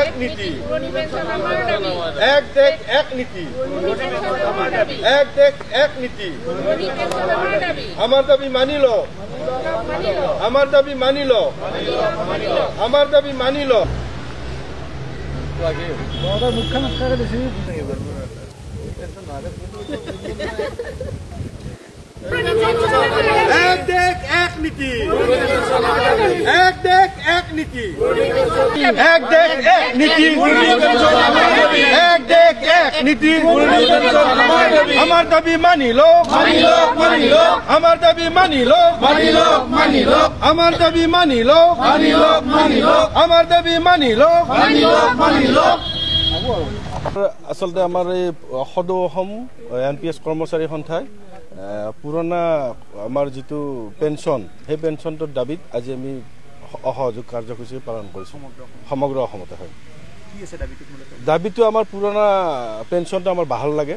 এক নীতি, এক দেশ এক নীতি, এক দেশ এক নীতি। আমার দাবি মানিল, আমার দাবি মানিল, আমার দাবি মানিল। এক দেশ এক নীতি, এক দেশ এক নীতি, এক দেশ এক নীতি, এক দেশ এক নীতি। আমার দাবি মানিল, আমার দাবি মানিল, আমার দাবি মানিল, আমার দাবি মানিল। আচলতে আমাৰ এই সদৌ অসম NPS কৰ্মচাৰী সন্থাই পুৰণা আমাৰ যিটো পেঞ্চন, সেই পেঞ্চনটোৰ দাবীত আজি আমি অসহযোগ কাৰ্যসূচী পালন কৰিছোঁ সমগ্ৰ অসমতে। হয়, দাবীটো আমাৰ পুৰণা পেঞ্চনটো আমাৰ ভাল লাগে,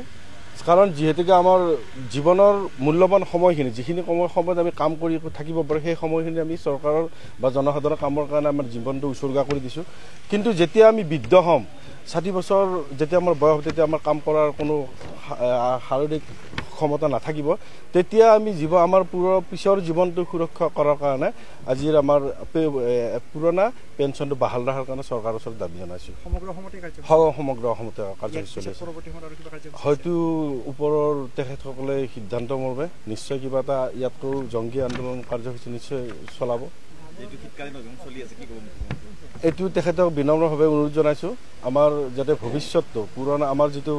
কাৰণ যিহেতুকে আমাৰ জীৱনৰ মূল্যৱান সময়খিনি, যিখিনি সময়ত আমি কাম কৰি থাকিব পাৰোঁ, সেই সময়খিনি আমি চৰকাৰৰ বা জনসাধাৰণৰ কামৰ কাৰণে আমাৰ জীৱনটো উচৰ্গা কৰি দিছোঁ। কিন্তু যেতিয়া আমি বৃদ্ধ হ'ম, 60 বছৰ যেতিয়া আমাৰ বয়স, তেতিয়া আমাৰ কাম কৰাৰ কোনো শাৰীৰিক ক্ষমতা নাথাকিব, তেতিয়া আমি আমাৰ পিছৰ জীৱনটো সুৰক্ষা কৰাৰ কাৰণে আজিৰ আমাৰ পুৰণা পেঞ্চনটো বাহাল ৰখাৰ কাৰণে চৰকাৰৰ ওচৰত দাবী জনাইছোঁ। সমগ্ৰ অসমতে কাৰ্যসূচী চলি আছে। হয়তো ওপৰৰ তেখেতসকলে সিদ্ধান্ত মৰ্মে নিশ্চয় কিবা এটা ইয়াতকৈ জংগী আন্দোলন কাৰ্যসূচী নিশ্চয় চলাব। এইটো তেখেতক বিনম্ৰভাৱে অনুৰোধ জনাইছোঁ, আমাৰ যাতে ভৱিষ্যতটো পুৰণা আমাৰ যিটো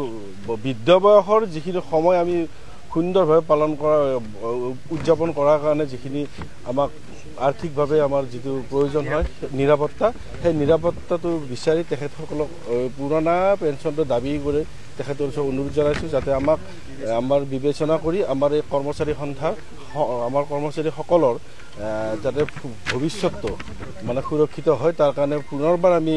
বৃদ্ধ বয়সৰ যিখিনি সময় আমি সুন্দৰভাৱে পালন কৰা, উদযাপন কৰাৰ কাৰণে যিখিনি আমাক আৰ্থিকভাৱে আমাৰ যিটো প্ৰয়োজন হয় নিৰাপত্তা, সেই নিৰাপত্তাটো বিচাৰি তেখেতসকলক পুৰণা পেঞ্চনটো দাবী কৰি তেখেতৰ ওচৰত অনুৰোধ জনাইছোঁ, যাতে আমাৰ বিবেচনা কৰি আমাৰ এই কৰ্মচাৰী সন্থাৰ, আমাৰ কৰ্মচাৰীসকলৰ যাতে ভৱিষ্যতটো মানে সুৰক্ষিত হয়, তাৰ কাৰণে পুনৰবাৰ আমি